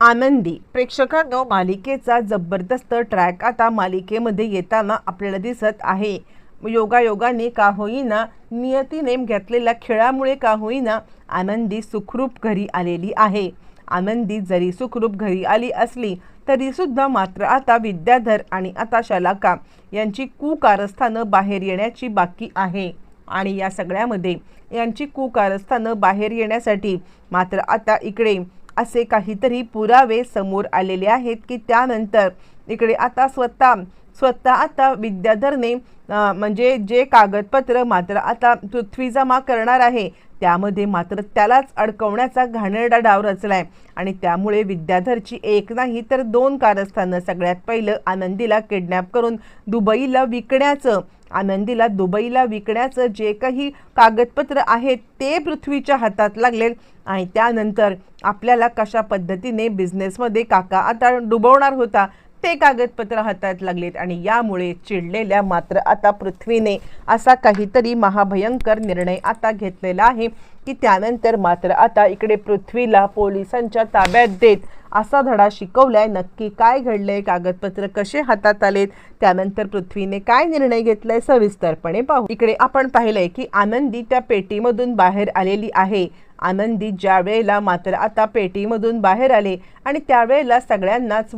आनंदी प्रेक्षकांनो, मालिकेचा जबरदस्त ट्रॅक आता मालिकेमध्ये येताना आपल्याला दिसत आहे. योगायोगाने का होईना, नियतीने घेतलेल्या खेळामुळे का होईना, आनंदी सुखरूप घरी आलेली आहे. आनंदी जरी सुखरूप घरी आली असली तरी सुद्धा मात्र आता विद्याधर आणि आता शलाका यांची कुकारस्थानं बाहेर येण्याची बाकी आहे. आणि या सगळ्यामध्ये यांची कुकारस्थानं बाहेर येण्यासाठी मात्र आता इकडे असे काहीतरी पुरावे समोर आलेले आहेत की त्यानंतर इकडे आता स्वतः आता विद्याधरने म्हणजे जे कागदपत्र मात्र आता पृथ्वी जमा करणार आहे त्यामध्ये मात्र त्यालाच अडकवण्याचा घाणेरडा डाव रचलाय. आणि त्यामुळे विद्याधरची एक नाही तर दोन कारस्थानं, सगळ्यात पहिलं आनंदीला किडनॅप करून आनंदीला दुबईला विकण्याचं जे काही कागदपत्र आहेत ते पृथ्वीच्या हातात लागले. आणि त्यानंतर आपल्याला कशा पद्धतीने बिझनेसमध्ये काका आता डुबवणार होता ते कागदपत्र हातात लागलेत. आणि यामुळे चिडलेल्या मात्र आता पृथ्वीने असा काहीतरी महाभयंकर निर्णय आता घेतलेला आहे की त्यानंतर मात्र आता इकडे पृथ्वीला पोलिसांच्या ताब्यात देत असा धडा शिकवलाय. नक्की काय घडलंय, कागदपत्र कसे हातात आलेत, त्यानंतर पृथ्वीने काय निर्णय घेतलाय सविस्तरपणे पाहू. इकडे आपण पाहिलंय की आनंदी त्या पेटीमधून बाहेर आलेली आहे. आनंदी ज्या वेळेला मात्र आता पेटीमधून बाहेर आले आणि त्यावेळेला सगळ्यांनाच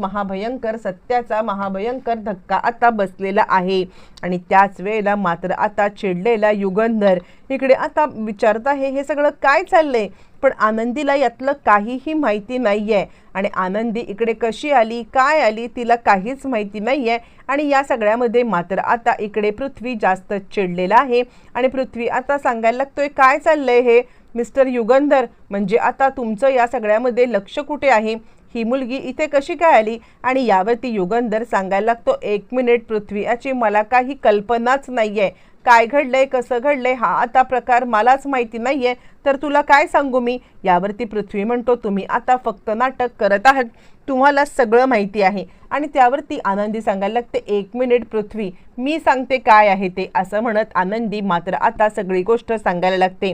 सत्याचा महाभयंकर धक्का आता बसलेला आहे. आणि त्याच वेळेला मात्र आता चिडलेला युगंधर इकडे आता विचारत आहे हे सगळं काय चाललंय, पण आनंदीला यातलं काहीही माहिती नाहीये. आणि आनंदी इकडे कशी आली, काय आली, तिला काहीच माहिती नाहीये. आणि या सगळ्यामध्ये मात्र आता इकडे पृथ्वी जास्त चिडलेला आहे. आणि पृथ्वी आता सांगायला लागतोय काय चाललंय हे मिस्टर युगंधर, म्हणजे आता तुमचं या सगळ्यामध्ये लक्ष कुठे आहे, ही मुलगी इथे कशी काय आली. आणि यावरती युगंधर सांगायला लागतो 1 मिनिट पृथ्वी, याची मला काही कल्पनाच नाहीये, काय घडलंय कसं घडलंय हा आता प्रकार मलाच माहिती नाहीये, तर तुला काय सांगू मी. यावरती पृथ्वी म्हणतो तुम्ही आता फक्त नाटक करत आहात, तुम्हाला सगळं माहिती आहे. आणि त्यावरती आनंदी सांगायला लागते 1 मिनिट पृथ्वी, मी सांगते काय आहे ते, असं म्हणत आनंदी मात्र आता सगळी गोष्ट सांगायला लागते.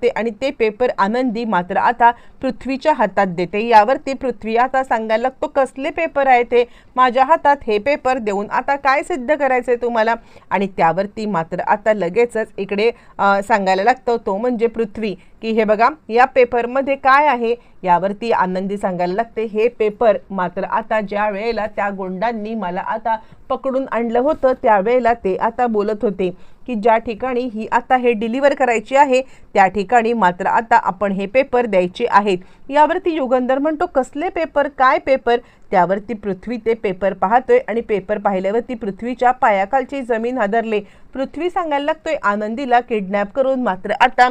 आणि ते पेपर आनंदी मात्र आता पृथ्वीच्या हातात देते. यावरती पृथ्वी आता सांगायला लागतो कसले पेपर आहे ते, माझ्या हातात हे पेपर देऊन आता काय सिद्ध करायचंय तुम्हाला. आणि त्यावरती मात्र आता लगेचच इकडे सांगायला लागतो तो म्हणजे पृथ्वी की हे बघा या पेपरमध्ये काय आहे. यावरती आनंदी सांगायला लागते हे पेपर मात्र आता ज्या वेळेला त्या गुंडांनी मला आता पकडून आणलं होतं त्यावेळेला ते आता बोलत होते की ज्या ठिकाणी ही आता हे डिलिव्हर करायची आहे त्या ठिकाणी मात्र आता आपण हे पेपर द्यायचे आहेत. यावरती युगंधर म्हणतो कसले पेपर, काय पेपर. त्यावरती पृथ्वी ते पेपर पाहतोय आणि पेपर पाहिल्यावरती पृथ्वीच्या पायाखालची जमीन हादरले. पृथ्वी सांगायला लागतोय आनंदीला किडनॅप करून मात्र आता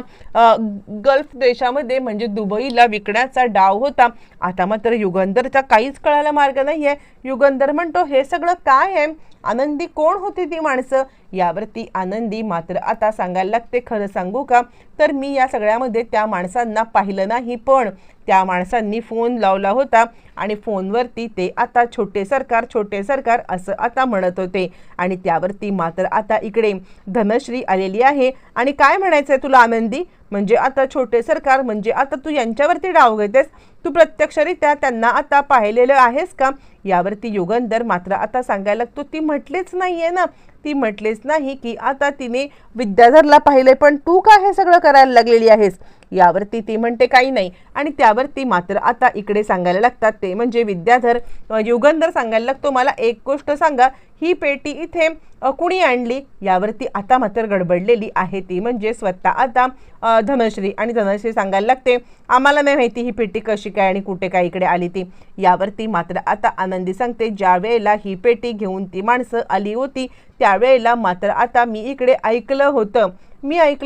गल्फ देशामध्ये म्हणजे दुबईला विकण्याचा डाव होता. आता मात्र युगंधरचा काहीच कळायला मार्ग नाहीये. युगंधर म्हणतो हे सगळं काय आहे, आनंदी कोण होती ती माणसं. यावरती आनंदी मात्र आता सांगायला लागते खरं सांगू का, तर मी या सगळ्यामध्ये त्या माणसांना पाहिलं नाही, पण त्या माणसांनी फोन लावला होता आणि फोनवरती ते आता छोटे सरकार असं आता म्हणत होते. आणि त्यावरती मात्र आता इकडे धनश्री आलेली आहे. आणि काय म्हणायचंय तुला आनंदी, म्हणजे आता छोटे सरकार म्हणजे आता तू यांच्यावरती डाव घेतेस, तू प्रत्यक्षरित्या त्यांना आता पाहिलेलं आहेस का. यावरती युगंधर मात्र आता सांगायला लागतो ती म्हटलीच नाहीये ना, ती म्हटलीच नाही की आता तिने विद्याधरला पाहिले, पण तू का हे सगळं करायला लागलेली आहेस. यावरती ती म्हणते काही नाही. आणि त्यावरती मात्र आता इकडे सांगायला लागतात ते म्हणजे विद्याधर. युगंधर सांगायला लागतो मला एक गोष्ट सांगा, ही पेटी इथे कुणी आणली. यावरती आता मात्र गडबडलेली आहे ती म्हणजे स्वतः आता धनश्री. आणि धनश्री सांगायला लागते आम्हाला नाही माहिती ही पेटी कशी काय आणि कुठे काय इकडे आली ती. यावरती मात्र आता आनंदी सांगते ज्या वेळेला ही पेटी घेऊन ती माणसं आली होती त्यावेळेला मात्र आता मी इकडे ऐकलं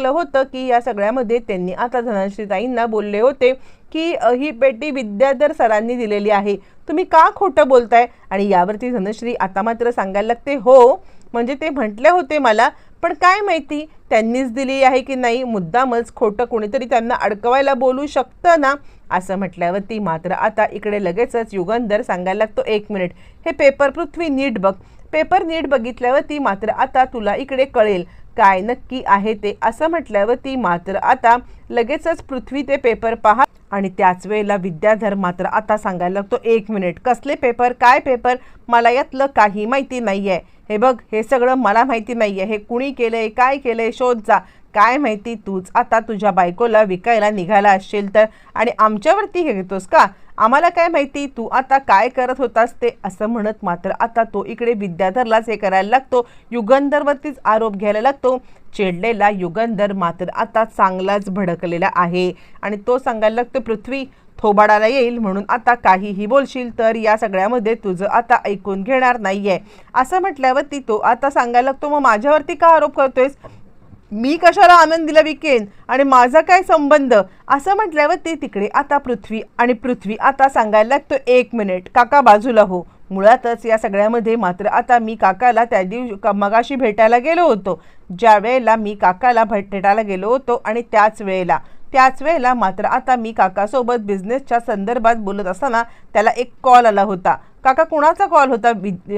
होतं की या सगळ्यामध्ये त्यांनी आता धनश्रीताईंना बोलले होते की ही पेटी विद्याधर सरांनी दिलेली आहे, तुम्ही का खोटं बोलताय. आणि यावरती धनश्री आता मात्र सांगायला लागते हो म्हणजे ते म्हटले होते मला, पण काय माहिती त्यांनीच दिली आहे की नाही, मुद्दामच खोटं कोणीतरी त्यांना अडकवायला बोलू शकतं ना. असं म्हटल्यावरती मात्र आता इकडे लगेचच युगंधर सांगायला लागतो, 1 मिनिट, हे पेपर पृथ्वी नीट बघ. पेपर नीट बघितल्यावरती मात्र आता तुला इकडे कळेल काय नक्की आहे ते. असं म्हटल्यावरती मात्र आता लगेचच पृथ्वी ते पेपर पहा आणि त्याच वेळेला विद्याधर मात्र आता सांगायला लागतो, 1 मिनिट, कसले पेपर, काय पेपर, मला यातलं काही माहिती नाहीये. हे बघ, हे सगळं मला माहिती नाहीये, हे कुणी केलंय, काय केलंय, शोध जा. काय माहिती तूच आता तुझ्या बायकोला विकायला निघाला असशील तर, आणि आमच्यावरती हे घेतोस का, आम्हाला काय माहिती तू आता काय करत होतास ते. असं म्हणत मात्र आता तो इकडे विद्याधरलाच हे करायला लागतो, युगंधरवरतीच आरोप घ्यायला लागतो. चिडलेला युगंधर मात्र आता चांगलाच भडकलेला आहे आणि तो सांगायला लागतो, पृथ्वी, थोबाडाला येईल म्हणून आता काहीही बोलशील तर या सगळ्यामध्ये तुझं आता ऐकून घेणार नाहीये. असं म्हटल्यावरती तो आता सांगायला लागतो, मग माझ्यावरती का आरोप करतोयस, मी कशाला आनंदीला विकेन आणि माझा काय संबंध. असं म्हटल्यावरती तिकडे आता पृथ्वी आता सांगायला लागतो, 1 मिनिट, काका बाजूला हो. मुळातच या सगळ्यामध्ये मात्र आता मी काकाला त्या दिवशी मगाशी भेटायला गेलो होतो, ज्या वेळेला मी काकाला भेटायला गेलो होतो आणि त्याच वेळेला मात्र आता मी काकासोबत बिझनेसच्या संदर्भात बोलत असताना त्याला एक कॉल आला होता. काका, कुणाचा कॉल होता.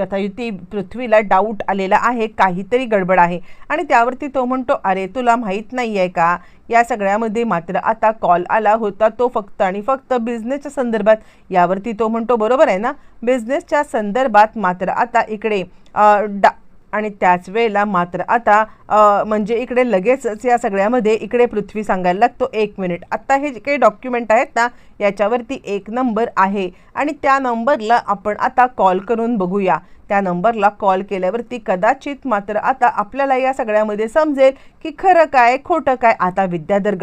आता ती पृथ्वीला डाऊट आलेला आहे, काहीतरी गडबड आहे आणि त्यावरती तो म्हणतो, अरे तुला माहीत नाही आहे का, या सगळ्यामध्ये मात्र आता कॉल आला होता तो फक्त आणि फक्त बिझनेसच्या संदर्भात. यावरती तो म्हणतो, बरोबर आहे ना, बिझनेसच्या संदर्भात मात्र आता इकडे आणि त्याच वेळेला मात्र आता म्हणजे इकडे लगेचच या सगळ्यामध्ये इकडे पृथ्वी सांगायला लागतो, 1 मिनिट, आता हे जे काही डॉक्युमेंट आहेत ना याच्यावरती एक नंबर आहे आणि त्या नंबरला आपण आता कॉल करून बघूया. त्या नंबरला कॉल केल्यावरती कदाचित मात्र आता आपल्याला या सगळ्यामध्ये समजेल की खरं काय खोटं काय. आता विद्याधर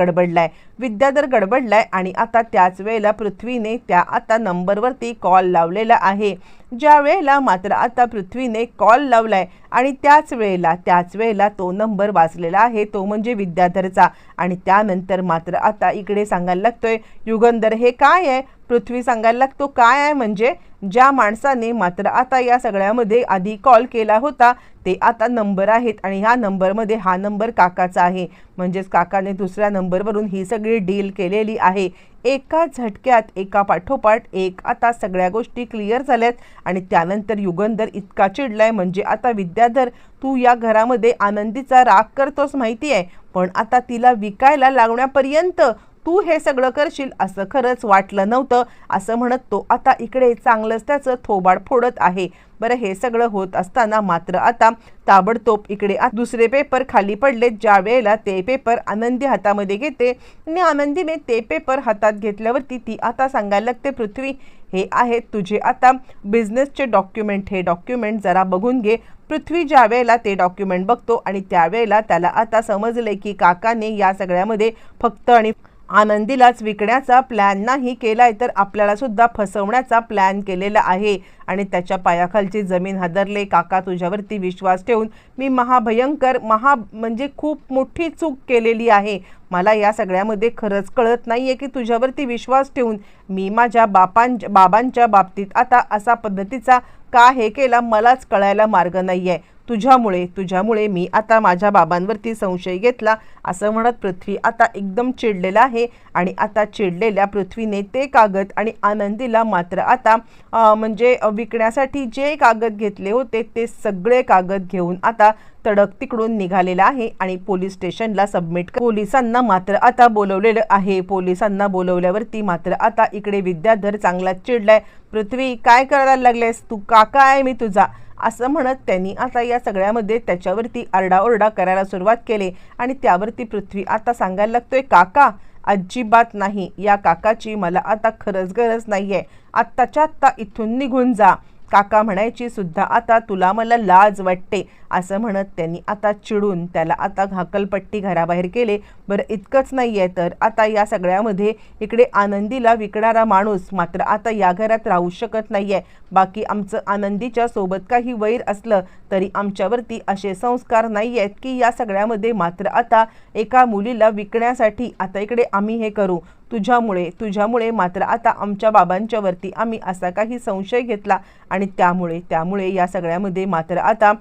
गडबडलाय आणि आता त्याच वेळेला पृथ्वीने त्या आता नंबरवरती कॉल लावलेला आहे. ज्या वेळेला मात्र आता पृथ्वीने कॉल लावलाय आणि त्याच वेळेला तो नंबर वाचलेला आहे, तो म्हणजे विद्याधरचा. आणि त्यानंतर मात्र आता इकडे सांगायला लागतोय, युगंधर हे काय आहे. पृथ्वी सांगायला लागतो, काय आहे म्हणजे ज्या माणसाने मात्र आता या सगळ्यामध्ये आधी कॉल केला होता ते आता नंबर आहेत आणि ह्या नंबरमध्ये हा नंबर काकाचा आहे, म्हणजेच काकाने दुसऱ्या नंबरवरून ही सगळी डील केलेली आहे. एका झटक्यात एका पाठोपाठ एक आता सगळ्या गोष्टी क्लिअर झाल्यात. आणि त्यानंतर युगंधर इतका चिडलाय, म्हणजे आता विद्याधर, तू या घरामध्ये आनंदीचा राग करतोस माहिती आहे, पण आता तिला विकायला लागण्यापर्यंत तू हे सगळं करशील असं खरंच वाटलं नव्हतं. असं म्हणत तो आता इकडे चांगलंच त्याचं थोबाड फोडत आहे. बरं, हे सगळं होत असताना मात्र आता ताबडतोब इकडे दुसरे पेपर खाली पडले. ज्या वेळेला ते पेपर आनंदी हातामध्ये घेते आणि आनंदीने ते पेपर हातात घेतल्यावरती ती आता सांगायला लागते, पृथ्वी, हे आहेत तुझे आता बिझनेसचे डॉक्युमेंट, हे डॉक्युमेंट जरा बघून घे. पृथ्वी ज्या वेळेला ते डॉक्युमेंट बघतो आणि त्यावेळेला त्याला आता समजले की काकाने या सगळ्यामध्ये फक्त आणि आनंदीलाच विकण्याचा प्लॅन नाही केलाय, तर आपल्याला सुद्धा फसवण्याचा प्लॅन केलेला आहे. आणि त्याच्या पायाखालची जमीन हादरले. काका, तुझ्यावरती विश्वास ठेवून मी म्हणजे खूप मोठी चूक केलेली आहे. मला या सगळ्यामध्ये खरंच कळत नाहीये की तुझ्यावरती विश्वास ठेवून मी माझ्या बाबांच्या बाबतीत आता असा पद्धतीचा का हे केला, मलाच कळायला मार्ग नाहीये. तुझ्यामुळे मी आता माझ्या बाबांवरती संशय घेतला. असं म्हणत पृथ्वी आता एकदम चिडलेला आहे. आणि आता चिडलेल्या पृथ्वीने ते कागद आणि आनंदीला मात्र आता म्हणजे विकण्यासाठी जे कागद घेतले होते ते सगळे कागद घेऊन आता तडक तिकडून निघालेला आहे आणि पोलीस स्टेशनला सबमिट. पोलिसांना मात्र आता बोलवलेलं आहे. पोलिसांना बोलवल्यावरती मात्र आता इकडे विद्याधर चांगलाच चिडलाय. पृथ्वी, काय करायला लागलेस तू, काका आहे मी तुझा, असं म्हणत त्यांनी आता या सगळ्यामध्ये त्याच्यावरती आरडाओरडा करायला सुरुवात केली. आणि त्यावरती पृथ्वी आता सांगायला लागतोय, काका, अजिबात नाही, या काकाची मला आता खरंच गरज नाहीये, आत्ताच्या आत्ता इथून निघून जा. काका म्हणायची सुद्धा आता तुला मला लाज वाटते. असं म्हणत त्यांनी आता चिडून त्याला आता घाकलपट्टी घराबाहेर केले. बरं, इतकंच नाही आहे तर आता या सगळ्यामध्ये इकडे आनंदीला विकणारा माणूस मात्र आता या घरात राहू शकत नाही आहे. बाकी आमचं आनंदीच्या सोबत काही वैर असलं तरी आमच्यावरती असे संस्कार नाही आहेत की या सगळ्यामध्ये मात्र आता एका मुलीला विकण्यासाठी आता इकडे आम्ही हे करू. तुझ्यामुळे मात्र आता आमच्या बाबांच्या वरती आम्ही असा काही संशय घेतला आणि त्यामुळे या सगळ्यामध्ये मात्र आता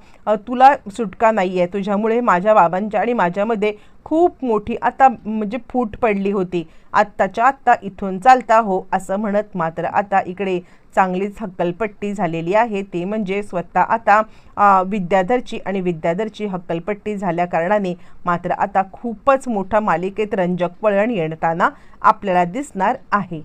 तुला सुटका नाही आहे. तुझ्यामुळे माझ्या बाबांच्या आणि माझ्यामध्ये खूप मोठी आता म्हणजे फूट पडली होती. आत्ताच्या आत्ता इथून चालता हो असं म्हणत मात्र आता इकडे चांगलीच हक्कलपट्टी झालेली आहे. ते म्हणजे स्वतः आता विद्याधरची हक्कलपट्टी झाल्या कारणाने मात्र आता खूपच मोठा मालिकेत रंजक वळण येताना आपल्याला दिसणार आहे.